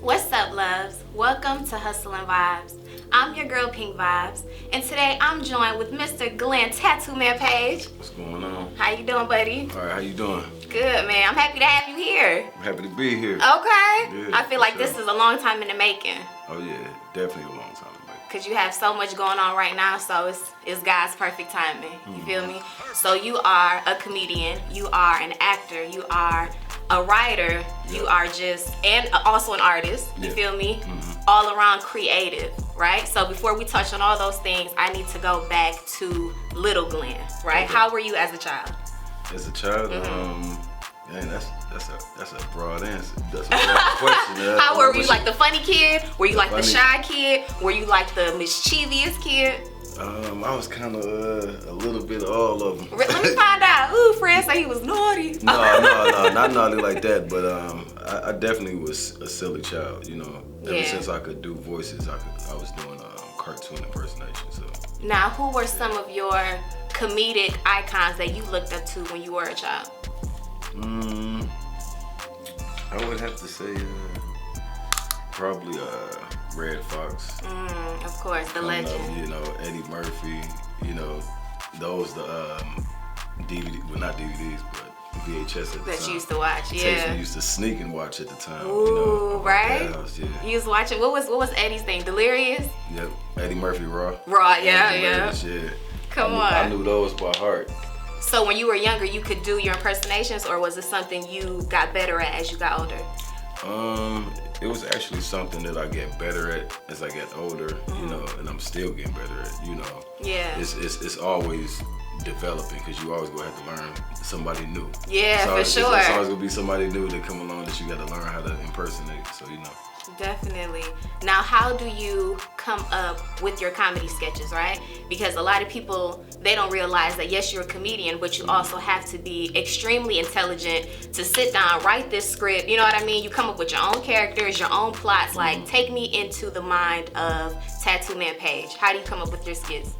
What's up, loves? Welcome to Hustle and Vibes. I'm your girl, Pink Vibes, and today I'm joined with Mr. Glenn Tattoo Man Paige. What's going on? How you doing, buddy? All right, how you doing? Good, man. I'm happy to have you here. I'm happy to be here. Okay. Yeah, I feel like this is a long time in the making. Oh yeah, definitely a long time in the making. Because you have so much going on right now, so it's God's perfect timing. You feel me? So you are a comedian, you are an actor, you are a writer, you are just, and also an artist, you feel me? All around creative, right? So before we touch on all those things, I need to go back to little Glenn, right? Okay. How were you as a child? As a child, man, that's a broad answer. That's a broad question. How were you, like the funny kid? Were you like the funny. shy kid? Were you like the mischievous kid? I was kind of a little bit of all of them. Let me find out. Ooh, Fred said he was naughty. No, not naughty like that, but I definitely was a silly child, you know. Ever since I could do voices, I was doing cartoon impersonation, so. Now, who were some of your comedic icons that you looked up to when you were a child? I would have to say probably Red Fox. Of course, the legend. You know, Eddie Murphy, you know, those DVD, well not DVDs, but VHS at the time. That you used to watch, yeah. We used to sneak and watch at the time. Ooh, you know, right? House, yeah. You was watching, what was Eddie's thing? Delirious? Yep, Eddie Murphy Raw. Raw, yeah. Yeah. Come on. I knew those by heart. So when you were younger, you could do your impersonations, or was it something you got better at as you got older? It was actually something that I get better at as I get older, you know, and I'm still getting better at, you know. Yeah. It's always developing, because you always gonna have to learn somebody new. Yeah, for sure. It's always gonna be somebody new that come along that you gotta learn how to impersonate, so you know. Definitely. Now, how do you come up with your comedy sketches, right? Because a lot of people, they don't realize that yes, you're a comedian, but you also have to be extremely intelligent to sit down, write this script, you know what I mean? You come up with your own characters, your own plots. Like, take me into the mind of Tattoo Man Paige. How do you come up with your skits?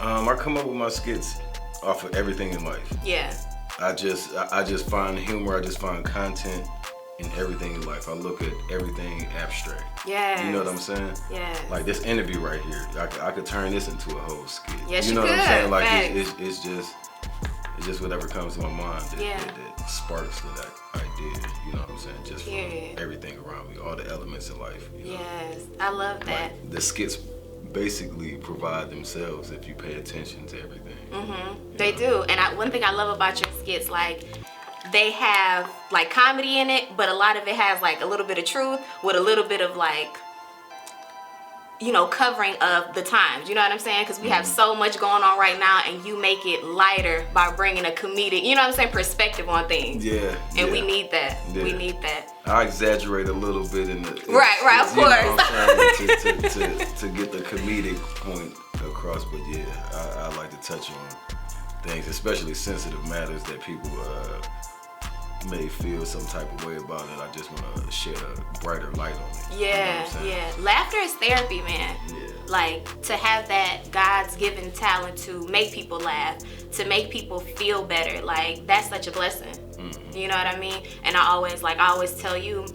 I come up with my skits off of everything in life. Yeah. I just find humor, I just find content in everything in life. I look at everything abstract. Yeah. You know what I'm saying? Yeah. Like this interview right here, I could turn this into a whole skit. Yes, you know what I'm saying? Like Facts. it's just whatever comes to my mind that sparks that idea. You know what I'm saying? Just from everything around me, all the elements in life. You know? Yes, I love that. Like, the skits basically provide themselves if you pay attention to everything. They do, and one thing I love about your skits, like, they have like comedy in it, but a lot of it has like a little bit of truth with a little bit of like, you know, covering of the times. You know what I'm saying? Because we have so much going on right now, and you make it lighter by bringing a comedic, you know what I'm saying, perspective on things. Yeah. And we need that. Yeah. We need that. I exaggerate a little bit in the right, of course. Know what I'm saying, to get the comedic point across, but yeah, I like to touch on things, especially sensitive matters that people may feel some type of way about it. I just want to shed a brighter light on it. Yeah, you know yeah. Laughter is therapy, man. Yeah. Like, to have that God's given talent to make people laugh, to make people feel better, like, that's such a blessing. You know what I mean? And I always tell you,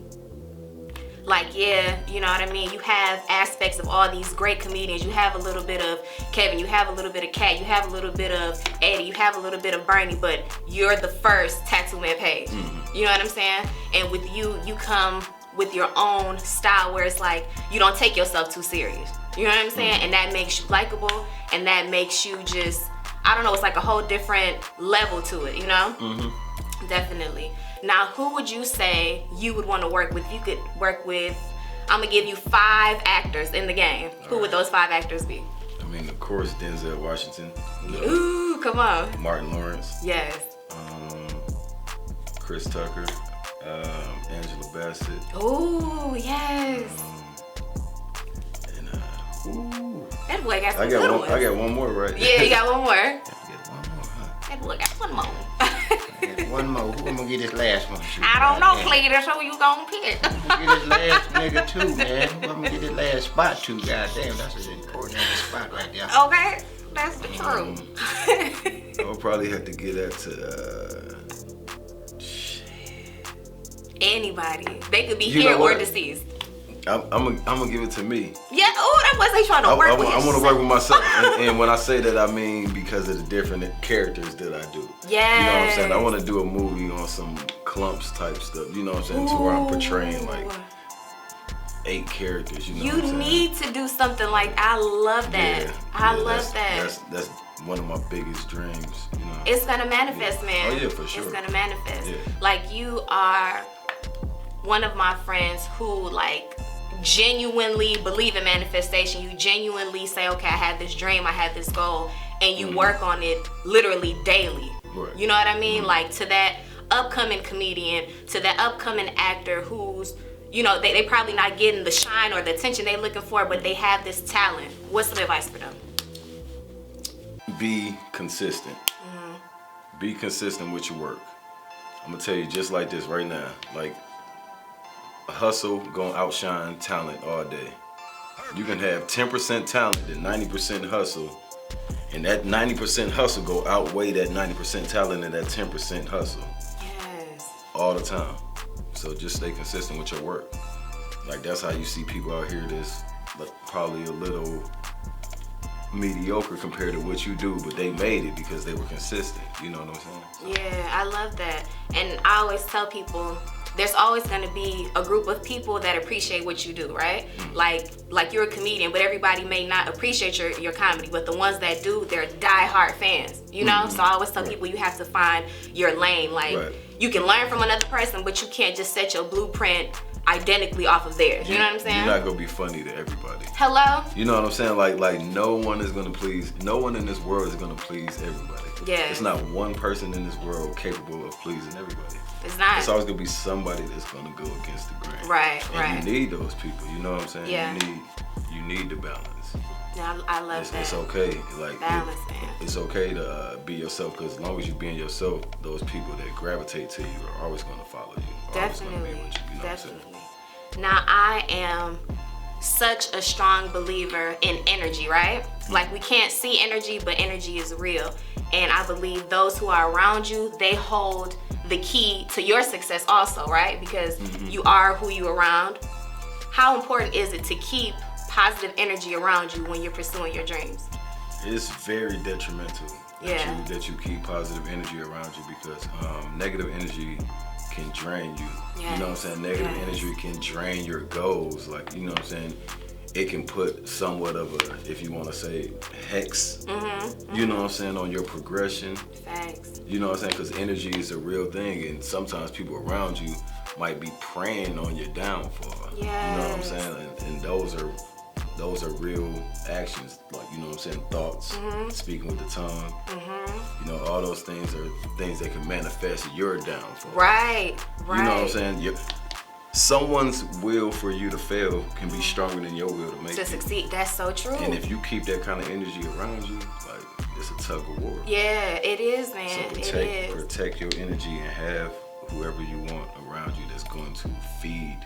like, yeah, you know what I mean? You have aspects of all these great comedians. You have a little bit of Kevin, you have a little bit of Kat, you have a little bit of Eddie, you have a little bit of Bernie, but you're the first Tattoo Man Paige. You know what I'm saying? And with you, you come with your own style where it's like, you don't take yourself too serious. You know what I'm saying? And that makes you likable, and that makes you just, I don't know, it's like a whole different level to it, you know? Definitely. Now, who would you say you would want to work with? You could work with, I'm going to give you 5 actors in the game. Who would those 5 actors be? I mean, of course, Denzel Washington. You know, Ooh, come on. Martin Lawrence. Yes. Chris Tucker. Angela Bassett. Ooh, yes. And that boy got some good ones. I got one more, right? Yeah, you got one more. I get one more, huh? That boy got one more. One more. Who am gonna get this last one? Shoot, I don't know, Cletus. Who you gonna pick? I'm gonna get this last nigga too, man. Who I'm gonna get this last spot to? Goddamn, that's an important spot right there. Okay, that's the truth. I would probably have to get that to Anybody. They could be You here know or what? deceased. I'm gonna give it to me. Yeah. Oh, that wasn't trying to work with I want to work with myself, and when I say that, I mean because of the different characters that I do. Yeah. You know what I'm saying? I want to do a movie on some clumps type stuff. You know what I'm saying? To where I'm portraying like 8 characters. You know what I'm saying? need to do something like. I love that. Yeah, I love that. That's one of my biggest dreams. You know. It's gonna manifest, man. Oh yeah, for sure. It's gonna manifest. Yeah. Like you are one of my friends who like genuinely believe in manifestation. You genuinely say, okay, I had this dream, I had this goal, and you work on it literally daily. Right. You know what I mean? Like to that upcoming comedian, to that upcoming actor who's, you know, they probably not getting the shine or the attention they're looking for, but they have this talent. What's some advice for them? Be consistent. Be consistent with your work. I'm gonna tell you just like this right now. Like, hustle gonna outshine talent all day. You can have 10% talent and 90% hustle, and that 90% hustle go outweigh that 90% talent and that 10% hustle. Yes. All the time. So just stay consistent with your work. Like, that's how you see people out here that's probably a little mediocre compared to what you do, but they made it because they were consistent. You know what I'm saying? Yeah, I love that. And I always tell people, there's always going to be a group of people that appreciate what you do, right? Like you're a comedian, but everybody may not appreciate your comedy, but the ones that do, they're die-hard fans, you know? So I always tell people you have to find your lane. Like, you can learn from another person, but you can't just set your blueprint identically off of theirs. You know what I'm saying? You're not gonna be funny to everybody. Hello? You know what I'm saying? Like no one is gonna please, no one in this world is gonna please everybody. Yeah. It's not one person in this world capable of pleasing everybody. It's not. It's always gonna be somebody that's gonna go against the grain. Right, and right. you need those people, you know what I'm saying? Yeah. You need the balance. Yeah, I love that. It's okay. Like, balance, man. It's okay to be yourself, because as long as you being yourself, those people that gravitate to you are always gonna follow you. Definitely. Always gonna be with you, you know Definitely. what I'm saying? Now, I am such a strong believer in energy, right? Like, we can't see energy, but energy is real. And I believe those who are around you, they hold the key to your success also, right? Because you are who you around. How important is it to keep positive energy around you when you're pursuing your dreams? It's very detrimental that you keep positive energy around you, because negative energy can drain you. Yes. You know what I'm saying? Negative energy can drain your goals. Like, you know what I'm saying? It can put somewhat of a, if you want to say, hex, you know what I'm saying, on your progression. Facts. You know what I'm saying? Because energy is a real thing, and sometimes people around you might be preying on your downfall. Yes. You know what I'm saying? And those are real actions, like, you know what I'm saying, thoughts, speaking with the tongue. You know, all those things are things that can manifest your downfall. Right. You know what I'm saying? Someone's will for you to fail can be stronger than your will to make To it. succeed. That's so true. And if you keep that kind of energy around you, like, it's a tug of war. Yeah, it is, man. So protect your energy and have whoever you want around you that's going to feed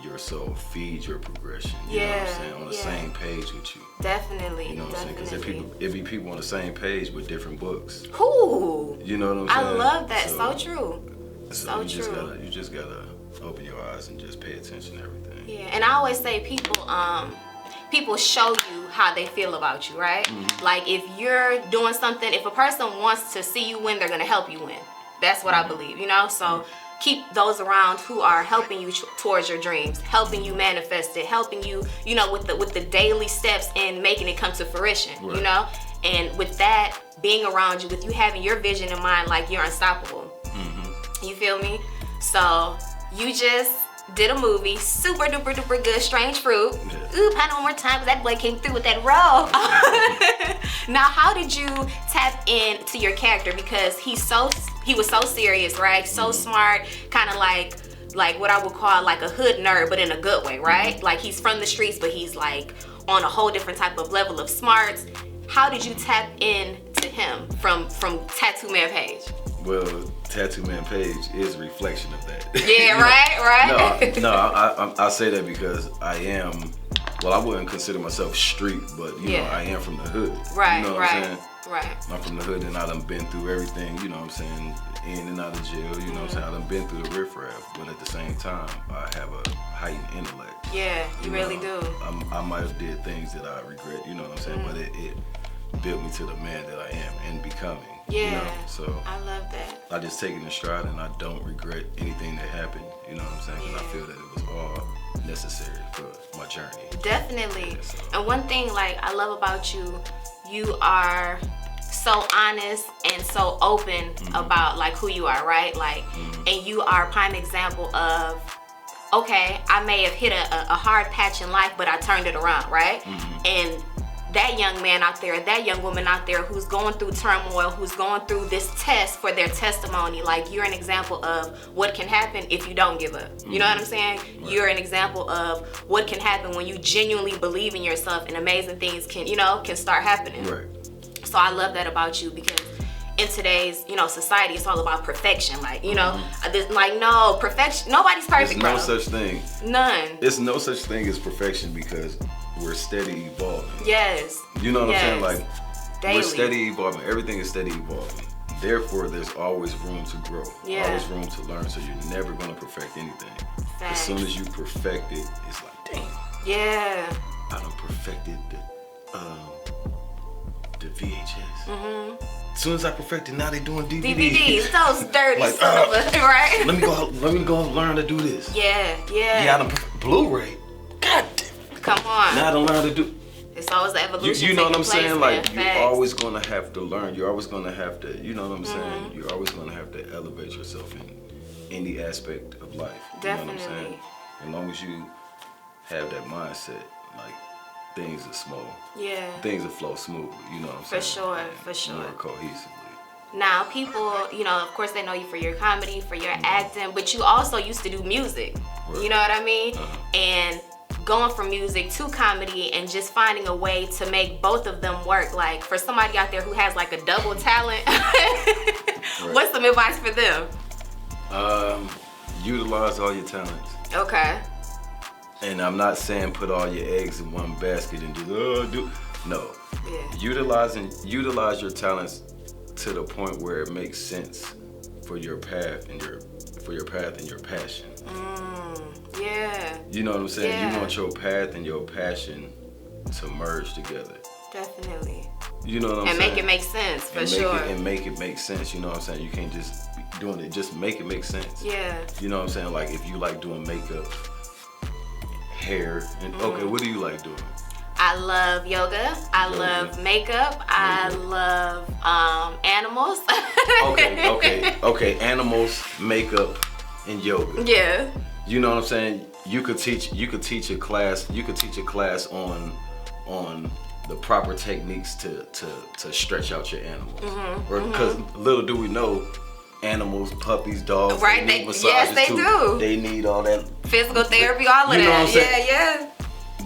your soul, feed your progression. You know what I'm saying? On the same page with you. Definitely. You know what I'm saying? Because it be people on the same page with different books. Ooh. You know what I'm saying? I love that. So true. So you true. You just gotta open your eyes and just pay attention to everything. Yeah, and I always say people show you how they feel about you, right? Like, if you're doing something, if a person wants to see you win, they're gonna help you win. That's what I believe, you know? So keep those around who are helping you towards your dreams, helping you manifest it, helping you, you know, with the daily steps in making it come to fruition, you know? And with that, being around you, with you having your vision in mind, like, you're unstoppable. You feel me? So you just did a movie, super duper duper good, Strange Fruit. Ooh, pan one more time, because that boy came through with that role. Now, how did you tap into your character? Because he was so serious, right? So smart, kind of like what I would call like a hood nerd, but in a good way, right? Like, he's from the streets, but he's like on a whole different type of level of smarts. How did you tap into him from Tattoo Man Paige? Well, Tattoo Man Paige is a reflection of that. Yeah, right. No, I say that because I am, well, I wouldn't consider myself street, but you know, I am from the hood. Right, you know what I'm saying? Right. I'm from the hood, and I done been through everything, you know what I'm saying, in and out of jail, you know what I'm saying? I done been through the riffraff, but at the same time, I have a heightened intellect. Yeah, you really do. I might have did things that I regret, you know what I'm saying? But it built me to the man that I am and becoming. Yeah, you know? So I love that. I just take it in stride, and I don't regret anything that happened. You know what I'm saying? Because I feel that it was all necessary for my journey. Definitely. Yeah, so. And one thing like I love about you, you are so honest and so open about like who you are, right? Like, and you are a prime example of, okay, I may have hit a hard patch in life, but I turned it around, right? And that young man out there, that young woman out there who's going through turmoil, who's going through this test for their testimony, like you're an example of what can happen if you don't give up. You know what I'm saying? Right. You're an example of what can happen when you genuinely believe in yourself, and amazing things can start happening. Right. So I love that about you, because in today's, society, it's all about perfection. Like, no, perfection, nobody's perfect, There's no such thing. None. There's no such thing as perfection, because we're steady evolving. Yes. You know what I'm saying? Like, daily. We're steady evolving. Everything is steady evolving. Therefore, there's always room to grow. Yeah. Always room to learn. So you're never going to perfect anything. Facts. As soon as you perfect it, it's like, damn. Yeah. I done perfected the VHS. As soon as I perfected, now they doing DVDs, those dirty like, right? Let me go learn to do this. Yeah. Yeah, I done Blu-ray. God damn. Come on. Now I don't learn how to do. It's always the evolution. You know what I'm saying? Like, man. you're always gonna have to learn. You're always gonna have to. You know what I'm saying? You're always gonna have to elevate yourself in any aspect of life. Definitely. You know what I'm saying? As long as you have that mindset, like, things are smooth. Yeah. Things will flow smoothly. You know what I'm saying? For sure. More cohesively. Now, people, of course, they know you for your comedy, for your acting, but you also used to do music. Right. You know what I mean? And going from music to comedy and just finding a way to make both of them work. Like, for somebody out there who has like a double talent, what's some advice for them? Utilize all your talents. Okay. And I'm not saying put all your eggs in one basket and do. No. Yeah. Utilize your talents to the point where it makes sense for your path and your passion. Yeah. You know what I'm saying? Yeah. You want your path and your passion to merge together. Definitely. You know what I'm saying? And make it make sense, for sure. And make it make sense. You know what I'm saying? You can't just be doing it. Just make it make sense. Yeah. You know what I'm saying? Like, if you like doing makeup, hair, and okay, what do you like doing? I love yoga. I love makeup. I love animals. Okay. Animals, makeup, and yoga. Yeah. You know what I'm saying? You could teach a class on the proper techniques to stretch out your animals. Or because little do we know, animals, puppies, dogs, right? they need massages they too. do. They need all that Physical therapy, all of you know that. What I'm saying? Yeah.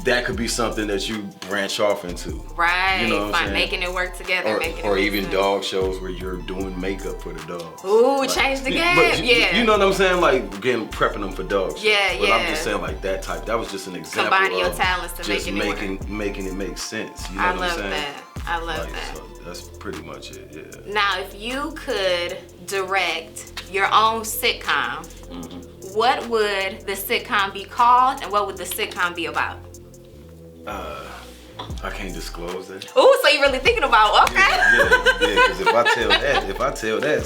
That could be something that you branch off into. Right. You know what I'm saying? Making it work together. Or even dog shows where you're doing makeup for the dogs. Ooh, like, change the game. But yeah. You know what I'm saying? Like, again, prepping them for dog shows. Yeah, but I'm just saying, like, that type. That was just an example combining your of talents to just making it make sense. You know I what I'm love saying? that. I love like, that. So that's pretty much it. Yeah. Now, if you could direct your own sitcom, what would the sitcom be called, and what would the sitcom be about? I can't disclose that. Ooh, so you're really thinking about, okay. Yeah, because if I tell that,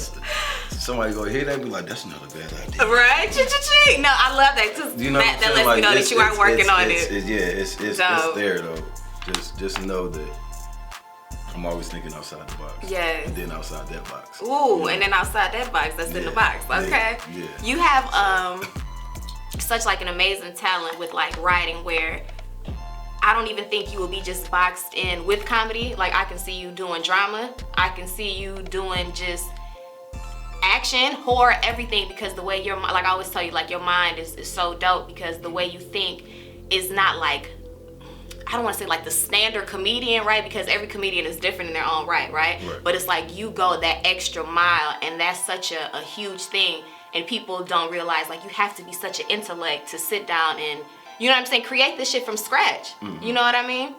somebody gonna hear that and be like, that's not a bad idea. Right? Ching. No, I love that, because you know that lets me know that you are working on it. It's there though. Just know that I'm always thinking outside the box. Yeah. And then outside that box. Ooh, and then outside that box, that's in the box. Okay. Yeah. You have such like an amazing talent with like writing, where I don't even think you will be just boxed in with comedy. Like, I can see you doing drama. I can see you doing just action, horror, everything, because the way your mind, like I always tell you, like, your mind is so dope, because the way you think is not like, I don't want to say like the standard comedian, right? Because every comedian is different in their own right? But it's like you go that extra mile, and that's such a huge thing. And people don't realize, like, you have to be such an intellect to sit down and, you know what I'm saying, create this shit from scratch. You know what I mean?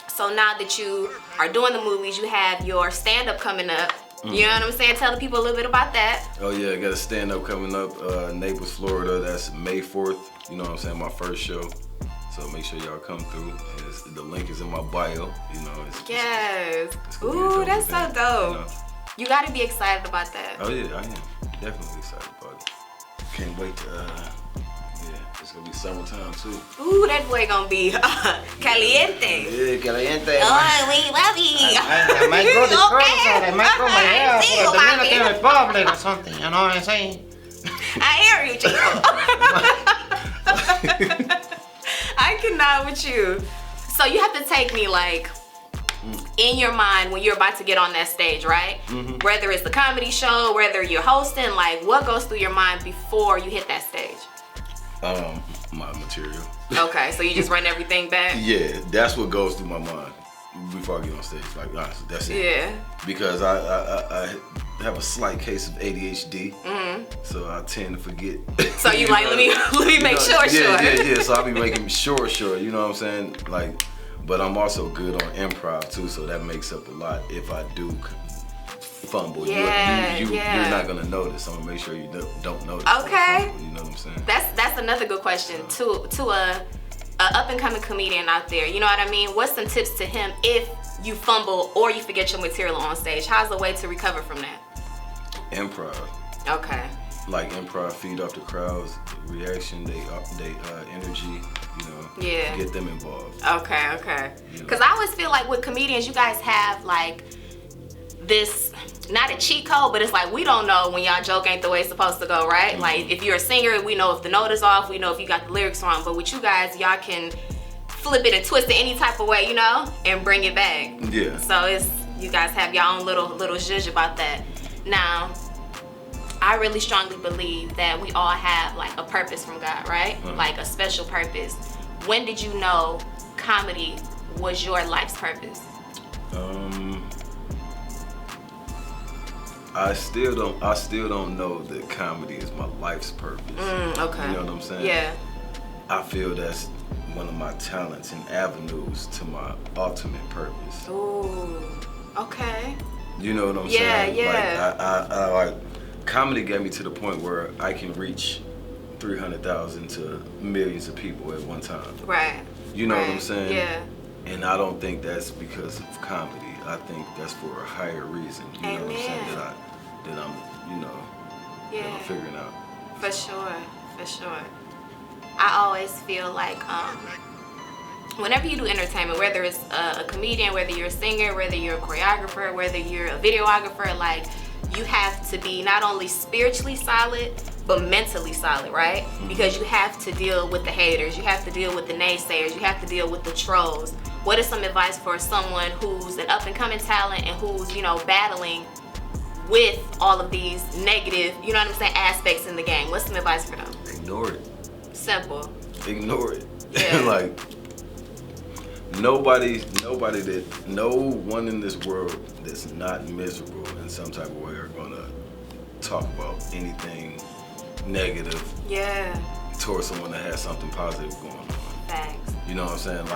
So now that you are doing the movies, you have your stand-up coming up. You know what I'm saying? Tell the people a little bit about that. Oh yeah, I got a stand-up coming up, Naples, Florida. That's May 4th You know what I'm saying? My first show. So make sure y'all come through. And the link is in my bio. You know. Yes. It's Ooh, that's so dope. You know? You gotta be excited about that. Oh yeah, I am. Definitely excited about it. Can't wait to, yeah, it's gonna be summertime too. Ooh, that boy gonna be caliente. Yeah, caliente. Oh, we love you. I might grow the curls out. I might grow my hair See for you, the Dominican papi. Republic or something. You know what I'm saying? I hear you, Chico. I cannot with you. So you have to take me like in your mind when you're about to get on that stage, right? Mm-hmm. Whether it's the comedy show, whether you're hosting, like what goes through your mind before you hit that stage? My material. Okay, so you just run everything back? Yeah, that's what goes through my mind before I get on stage. Like, honestly, that's it. Yeah. Because I have a slight case of ADHD, so I tend to forget. So you like, let me make sure. Yeah. So I'll be making sure. You know what I'm saying? Like, but I'm also good on improv too, so that makes up a lot. If I do fumble, you're not gonna notice. I'm gonna make sure you don't notice. Okay. You know what I'm saying? That's another good question to a up and coming comedian out there. You know what I mean? What's some tips to him if you fumble or you forget your material on stage? How's the way to recover from that? Improv. Okay. Like improv, feed off the crowd's reaction, they energy, you know. Yeah. Get them involved. Okay. Because I always feel like with comedians, you guys have like this, not a cheat code, but it's like we don't know when y'all joke ain't the way it's supposed to go, right? Mm-hmm. Like if you're a singer, we know if the note is off, we know if you got the lyrics wrong. But with you guys, y'all can flip it and twist it any type of way, you know, and bring it back. Yeah. So it's, you guys have your own little zhuzh about that. Now, I really strongly believe that we all have like a purpose from God, right? Mm-hmm. Like a special purpose. When did you know comedy was your life's purpose? I still don't know that comedy is my life's purpose. Okay. You know what I'm saying? Yeah. I feel that's one of my talents and avenues to my ultimate purpose. Ooh. Okay. You know what I'm saying? Yeah. Like I like comedy got me to the point where I can reach 300,000 to millions of people at one time. Right. You know what I'm saying? Yeah. And I don't think that's because of comedy. I think that's for a higher reason. You know what I'm saying? That I'm, you know, that I'm figuring out. For sure. I always feel like whenever you do entertainment, whether it's a comedian, whether you're a singer, whether you're a choreographer, whether you're a videographer, like you have to be not only spiritually solid, but mentally solid, right? Mm-hmm. Because you have to deal with the haters, you have to deal with the naysayers, you have to deal with the trolls. What is some advice for someone who's an up and coming talent and who's, you know, battling with all of these negative, you know what I'm saying, aspects in the game? What's some advice for them? Ignore it. Simple. Ignore it. Yeah. Like no one in this world that's not miserable in some type of way are gonna talk about anything negative towards someone that has something positive going on. Facts. You know what I'm saying?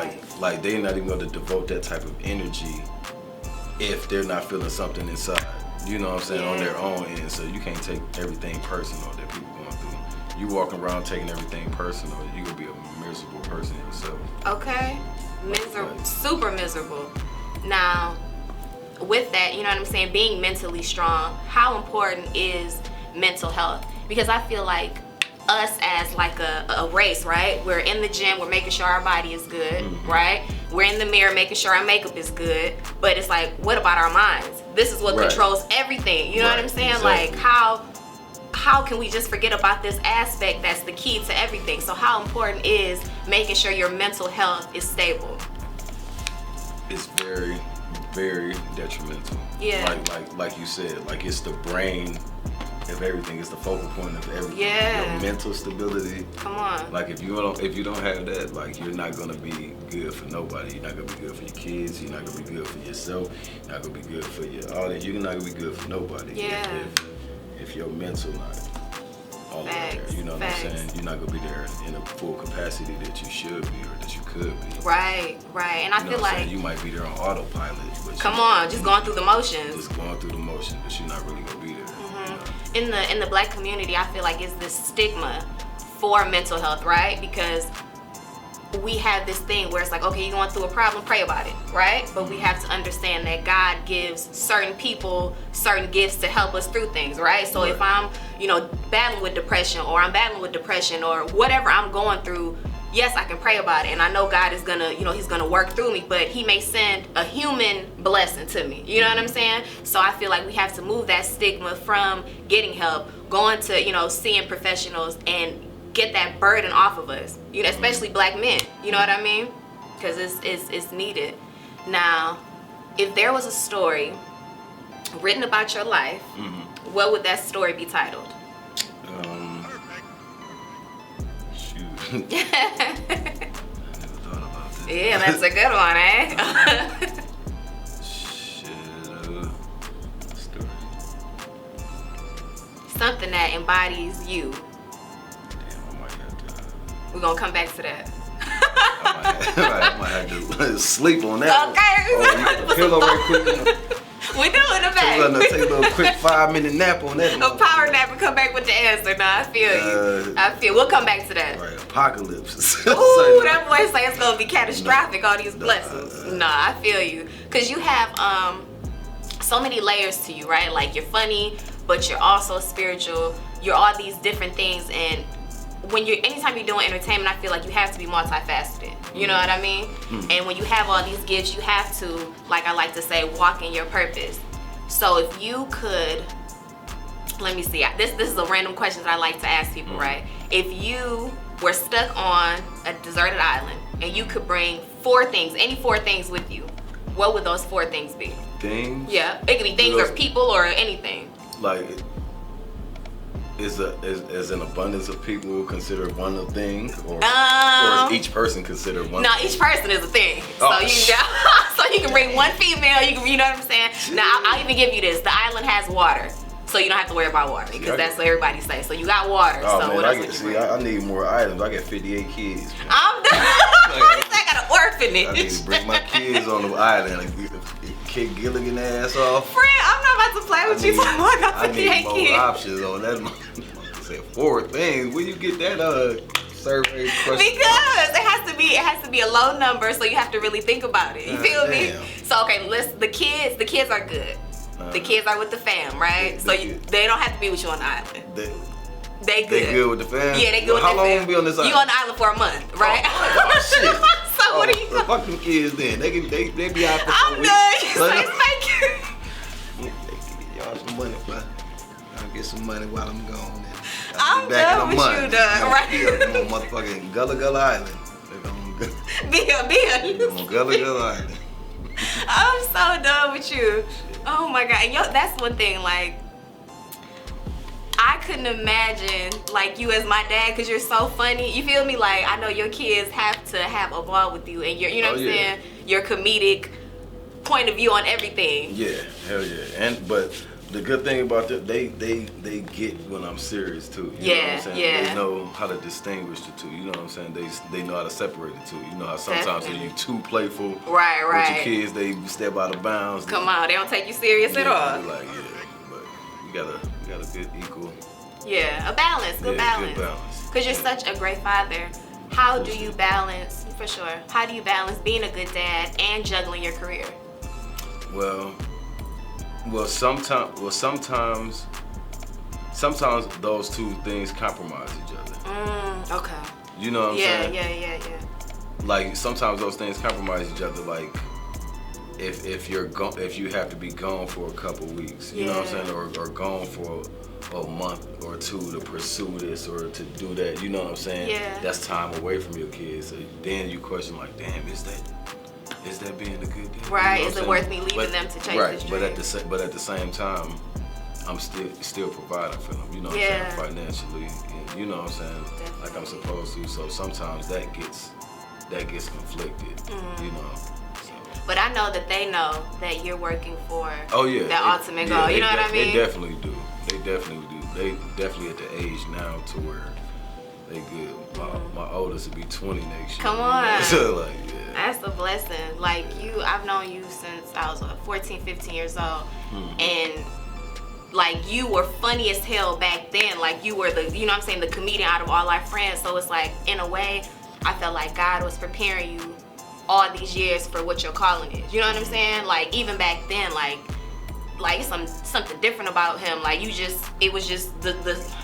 Like they're not even gonna devote that type of energy if they're not feeling something inside. You know what I'm saying? On their own end. So you can't take everything personal that people going through. You walking around taking everything personal, you gonna be a miserable person yourself. Okay. Miserable, super miserable. Now, with that, you know what I'm saying, being mentally strong, how important is mental health? Because I feel like us as like a race, right? We're in the gym, we're making sure our body is good, right? We're in the mirror making sure our makeup is good, but it's like, what about our minds? This is what controls everything, you know what I'm saying? Exactly. Like how can we just forget about this aspect that's the key to everything? So how important is making sure your mental health is stable? It's very, very detrimental. Yeah. Like you said, like it's the brain of everything. It's the focal point of everything. Yeah. Your mental stability. Come on. Like if you don't have that, like you're not gonna be good for nobody. You're not gonna be good for your kids. You're not gonna be good for yourself. You're not gonna be good for your audience. You're not gonna be good for nobody. Yeah. If your mental not all the way there, you know what I'm saying? You're not gonna be there in a full capacity that you should be or that you could be. Right. And I feel like you might be there on autopilot, but just going through the motions. Just going through the motions, but you're not really gonna be there. You know? In the Black community, I feel like it's this stigma for mental health, right? Because we have this thing where it's like, okay, you're going through a problem, pray about it, right? But we have to understand that God gives certain people certain gifts to help us through things, right? So if I'm, battling with depression, or I'm battling with depression, or whatever I'm going through, yes, I can pray about it, and I know God is gonna, he's gonna work through me, but he may send a human blessing to me, you know what I'm saying? So I feel like we have to move that stigma from getting help, going to, seeing professionals, and get that burden off of us, especially black men, you know what I mean? Because it's needed. Now, if there was a story written about your life, what would that story be titled? Shoot. I never thought about that. Yeah, that's a good one, eh? Story. Something that embodies you. We're gonna come back to that. I might have to sleep on that. Okay. One. Pillow right quick. We doing the back. Take a little quick 5-minute nap on that. A power nap and come back with the answer. No, I feel you. We'll come back to that. Right, apocalypse. Ooh, that boy say it's gonna be catastrophic. All these blessings. No, I feel you. Cause you have so many layers to you, right? Like you're funny, but you're also spiritual. You're all these different things, and anytime you're doing entertainment, I feel like you have to be multifaceted. You know what I mean? And when you have all these gifts, you have to, like I like to say, walk in your purpose. So if you could, let me see, this is a random question that I like to ask people, right? If you were stuck on a deserted island and you could bring 4 things, any 4 things with you, what would those 4 things be? Things? Yeah, it could be things or people or anything. Like, is an abundance of people considered one a thing, or is each person considered one? No, each person is a thing. Oh. So you can bring 1 female. You know what I'm saying? Now I'll even give you this. The island has water, so you don't have to worry about water because that's what everybody says. So you got water. Oh, so man, what else would you bring? I need more items. I got 58 kids. Man. I'm done. I got an orphanage. I need to bring my kids on the island. Like, kick Gilligan ass off. Friend, I'm not about to play with you. I got 58 I need more kids. options on that. I said 4 things. Where you get that survey question? Because it has to be a low number, so you have to really think about it. You feel me? So okay, the kids are good. The kids are with the fam, right? So they don't have to be with you on the island. They good. They good with the fam? Yeah, they good with the fam. How long be on this island? You on the island for a month, right? Oh shit. So what are you doing? Fuck them kids then. They be out for I'm 4 done. weeks. You say fake. Y'all some money, but I'll get some money while I'm gone. I'm done with you, done, right? I'm on motherfucking Gullah Gullah Island. Be on Gullah Gullah Island. I'm so done with you. Oh my God. And that's one thing, like, I couldn't imagine like you as my dad because you're so funny. You feel me? Like I know your kids have to have a ball with you and you know what I'm saying? Your comedic point of view on everything. Yeah, hell yeah. But the good thing about them, they get when I'm serious too. You know what I'm saying? Yeah. They know how to distinguish the two. You know what I'm saying? They know how to separate the two. You know how sometimes when you're too playful with your kids, they step out of bounds. Come on, they don't take you serious at all. Like but you got a good equal. Yeah, a balance, good balance. Good balance. Cause you're such a great father. How do you balance? For sure. How do you balance being a good dad and juggling your career? Well, sometimes those two things compromise each other. Okay. You know what I'm saying? Yeah. Like sometimes those things compromise each other. Like if you have to be gone for a couple weeks, you know what I'm saying, or gone for a month or 2 to pursue this or to do that. You know what I'm saying? Yeah. That's time away from your kids. So then you question like, damn, is that being a good dad? Right. You know is it worth me leaving them to chase this dream? But at the same time, I'm still providing for them, you know what I'm saying, financially, and you know what I'm saying, like I'm supposed to. So sometimes that gets conflicted, you know. So. But I know that they know that you're working for that ultimate goal. You know what I mean? They definitely do. They definitely at the age now to where they good. My oldest will be 20 next year. Come on. So like, that's a blessing. Like I've known you since I was 14, 15 years old, and like you were funny as hell back then. Like you were the, you know what I'm saying, the comedian out of all our friends. So it's like, in a way, I felt like God was preparing you all these years for what your calling is. You know what I'm saying? Like even back then, like something different about him. Like it was just the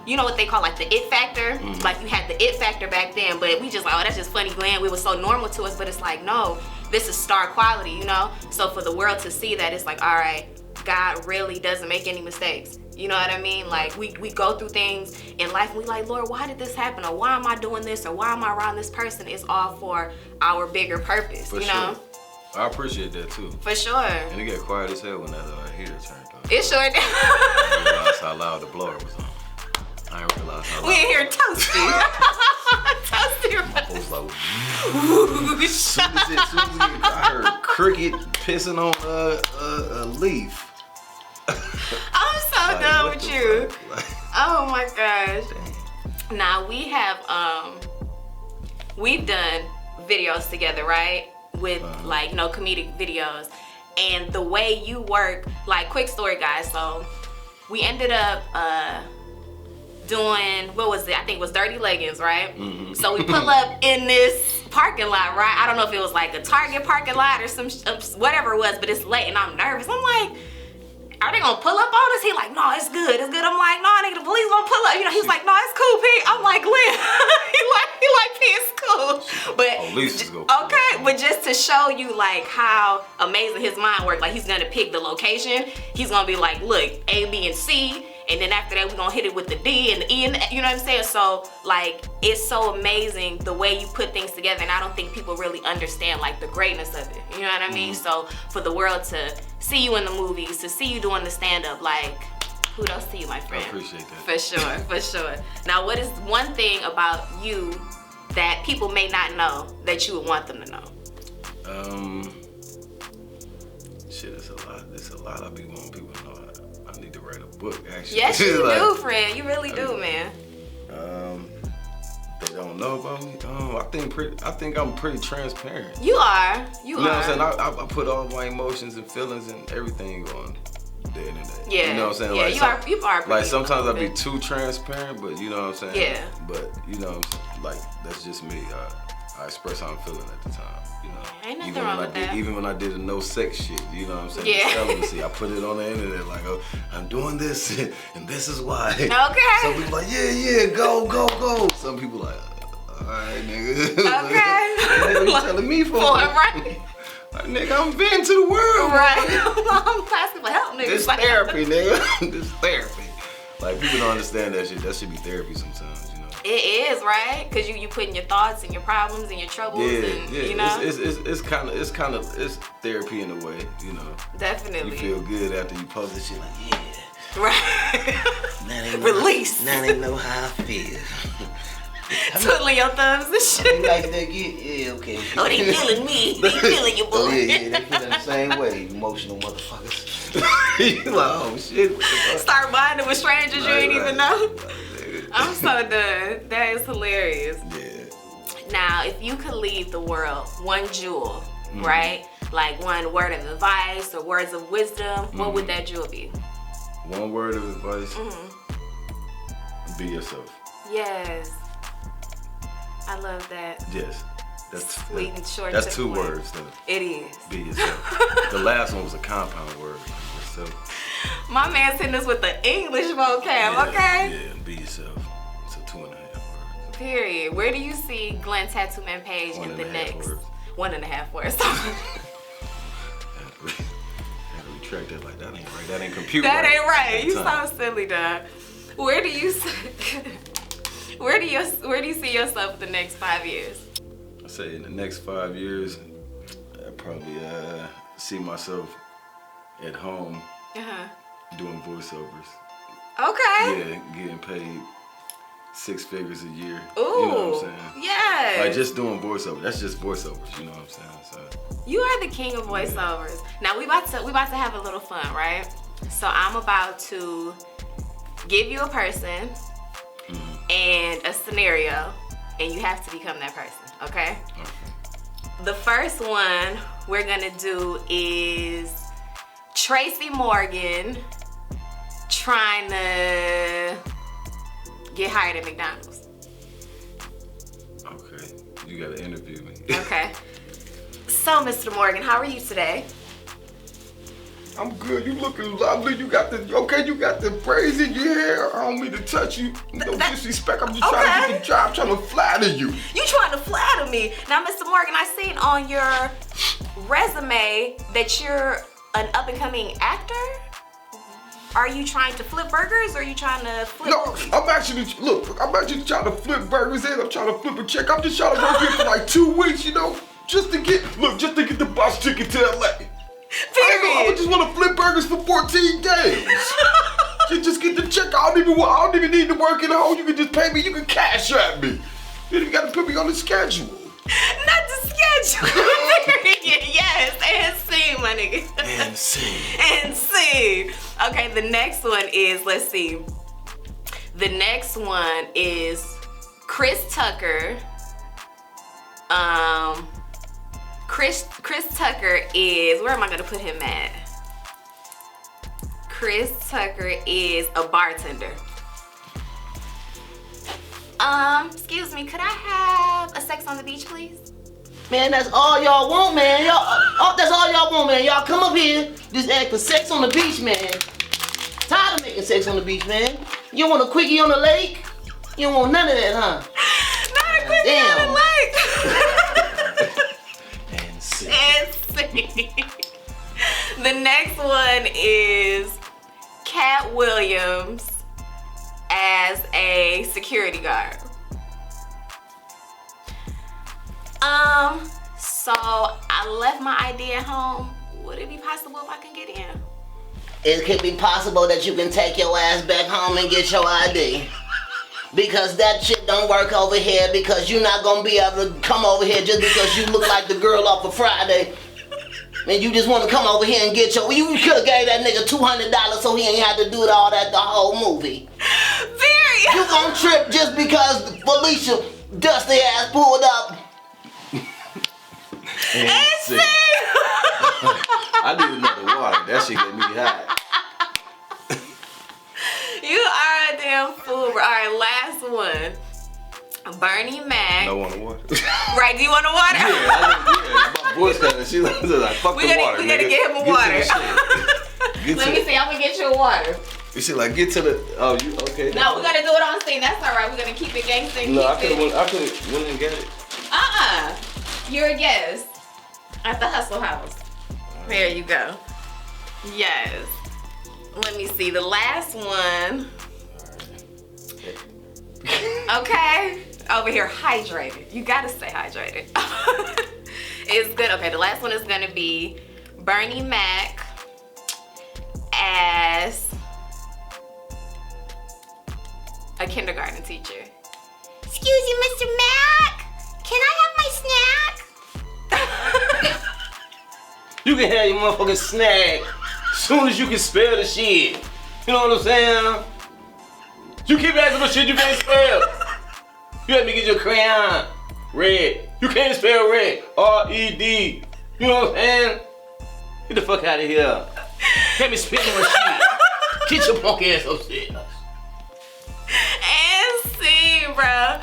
you know what they call like the it factor? Like you had the it factor back then, but we just like, oh, that's just funny Glenn. We were so normal to us, but it's like, no, this is star quality, you know? So for the world to see that, it's like, all right, God really doesn't make any mistakes. You know what I mean? Like we go through things in life and we like, Lord, why did this happen? Or why am I doing this? Or why am I around this person? It's all for our bigger purpose, you know? I appreciate that too. For sure. And it got quiet as hell when that heater turned on. It sure did. I didn't realize how loud the blower was on. I didn't realize how loud. We in here toasty. Toasty. My folks like, as soon as it I heard cricket pissing on a leaf. I'm so done with you. Oh my gosh. Damn. Now we have we've done videos together, right? With like, you know, comedic videos. And the way you work, like quick story guys, so we ended up doing, what was it? I think it was Dirty Leggings, right? So we pull up in this parking lot, right? I don't know if it was like a Target parking lot or some whatever it was, but it's late and I'm nervous. I'm like, are they gonna pull up on us? He like, no, it's good, it's good. I'm like, no, nigga, the police gonna pull up. You know, he's like, no, it's cool, P. I'm like, Lynn, he like, P, it's cool. But police is gonna okay, but just to show you like how amazing his mind works, like he's gonna pick the location. He's gonna be like, look, A, B, and C. And then after that, we're gonna hit it with the D and the E, and the, you know what I'm saying? So like, it's so amazing the way you put things together, and I don't think people really understand like the greatness of it. You know what I mean? So for the world to see you in the movies, to see you doing the stand-up, like, kudos to you, my friend. I appreciate that. For sure, for sure. Now, what is one thing about you that people may not know that you would want them to know? Shit, it's a lot. It's a lot I be wanting people to know. I need to write a book, actually. Yes, you like, do, friend. You really do, man. They don't know about me. I think I'm pretty transparent. You are. You know what I'm saying? I put all my emotions and feelings and everything on the internet. Yeah. You know what I'm saying? Yeah, like, you are. Like sometimes I be too transparent, but you know what I'm saying? Yeah. But you know what I'm saying? Like that's just me. I express how I'm feeling at the time. You know. Ain't nothing wrong with that. Even when I did a no sex shit, you know what I'm saying? Yeah. Celibacy, I put it on the internet like, oh, I'm doing this and this is why. Okay. Some people like, yeah, go. Some people like, all right, nigga. Okay. Like, what are you telling me for? Right. Like, nigga, I'm venting to the world. Right. I'm asking for help, nigga. This therapy, nigga. This therapy. Like, people don't understand that shit. That should be therapy sometimes, you know? It is, right? Because you putting your thoughts and your problems and your troubles and, you know? It's kind of therapy in a way, you know? Definitely. You feel good after you post this shit, like, yeah. Right. Release. Now they know how I feel. Twiddling your thumbs and shit. Like they get, yeah, okay. Oh, they feeling me. They feeling you, boy. Oh, yeah, they feeling the same way. Emotional motherfuckers. You like, oh shit. Start bonding with strangers you ain't even know. Like, I'm so done. That is hilarious. yeah. Now, if you could leave the world one jewel, right? Like one word of advice or words of wisdom, what would that jewel be? One word of advice, be yourself. Yes. I love that. Yes. That's Sweet and short. That's to the 2 point. words though. It is. Be yourself. The last one was a compound word. Yourself. My man's hitting us with the English vocab, okay? Yeah, be yourself. It's a 2.5 words. Period. Where do you see Glenn Tattoo Man Paige in the 1.5 next? words. 1.5 words. I had to retract that like that ain't right. That ain't computer. That ain't right. At the You time. sound silly, dog. Where do you see yourself in the next 5 years? I say in the next 5 years, I probably see myself at home doing voiceovers. Okay. Yeah, getting paid 6 figures a year. Ooh. You know what I'm saying? Yes. Like just doing voiceovers. That's just voiceovers. You know what I'm saying? So. You are the king of voiceovers. Now we about to have a little fun, right? So I'm about to give you a person and a scenario, and you have to become that person, okay? The first one we're gonna do is Tracy Morgan trying to get hired at McDonald's. Okay, you gotta interview me. Okay. So, Mr. Morgan, how are you today? I'm good. You looking lovely. You got the braids in your hair. I don't mean to touch you. No disrespect. I'm just trying to get the job. I'm trying to flatter you. You trying to flatter me? Now, Mr. Morgan, I seen on your resume that you're an up-and-coming actor. Are you trying to flip burgers or are you trying to flip movies? I'm actually trying to flip burgers and I'm trying to flip a check. I'm just trying to work here for like 2 weeks, you know, just to get the bus ticket to LA. Period. I just want to flip burgers for 14 days. just get the check. I don't even need to work in the hole. You can just pay me. You can cash at me. You got to put me on the schedule. Not the schedule. Period. Yes. And scene, my nigga. And scene. And scene. Okay, the next one is, let's see. The next one is Chris Tucker. Chris Tucker is, where am I gonna put him at? Chris Tucker is a bartender. Excuse me, could I have a sex on the beach, please? Man, that's all y'all want, man. That's all y'all want, man. Y'all come up here, just ask for sex on the beach, man. Tired of making sex on the beach, man. You don't want a quickie on the lake? You don't want none of that, huh? Not a quickie on the lake. And scene. And scene. The next one is Cat Williams as a security guard. So I left my ID at home. Would it be possible if I can get in? It could be possible that you can take your ass back home and get your ID. Because that shit don't work over here, because you're not gonna be able to come over here just because you look like the girl off of Friday. And you just want to come over here and get your... You could have gave that nigga $200 so he ain't had to do all that the whole movie. Period. You gonna trip just because Felicia dusty ass pulled up. And scene. I need another water. That shit get me hot. You are a damn fool. Alright, last one. Bernie Mac. I want a water. Right, do you want a water? Yeah, my voice kind of, she like, fuck the water, We gotta get him a water. Let me see, I'm gonna get you a water. You see, like, get to the, oh, you, okay. No, we gotta do it on scene. That's alright. We're gonna keep it gangster and No, keep I could've went and get it. You're a guest at the Hustle House. There you go. Yes. Let me see, the last one. Okay. Over here, hydrated. You gotta stay hydrated. It's good. Okay, the last one is gonna be Bernie Mac as a kindergarten teacher. Excuse you, Mr. Mac. Can I have my snack? You can have your motherfucking snack soon as you can spell the shit. You know what I'm saying? You keep asking for shit you can't spell. You let me get your crayon. Red. You can't spell red. R-E-D. You know what I'm saying? Get the fuck out of here. Can't be spitting on shit. Get your punk ass upstairs. And see, bro.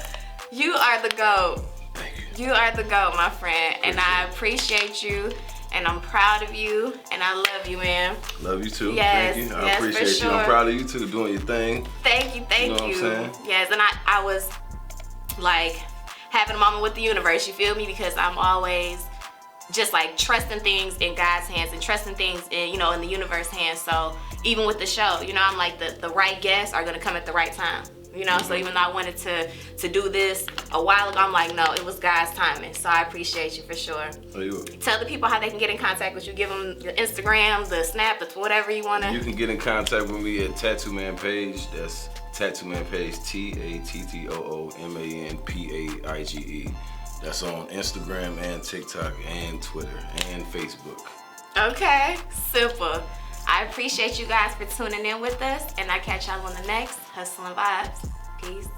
You are the GOAT. Thank you. You are the GOAT, my friend. And I appreciate you. And I'm proud of you. And I love you, man. Love you too. Yes, Thank you. I yes, appreciate for you. sure. I'm proud of you too, doing your thing. Thank you, thank You know you. what I'm saying? Yes, and I was like having a moment with the universe, you feel me? Because I'm always just like trusting things in God's hands and trusting things in, you know, in the universe's hands. So even with the show, you know, I'm like the right guests are gonna come at the right time. You know, so even though I wanted to do this a while ago, I'm like, no, it was God's timing. So I appreciate you for sure. Oh, you Tell the people how they can get in contact with you. Give them the Instagram, the Snap, the whatever you want to. You can get in contact with me at Tattoo Man Paige. That's Tattoo Man Paige, TattooManPaige. That's on Instagram and TikTok and Twitter and Facebook. Okay, simple. I appreciate you guys for tuning in with us, and I catch y'all on the next Hustle and Vibes. Peace.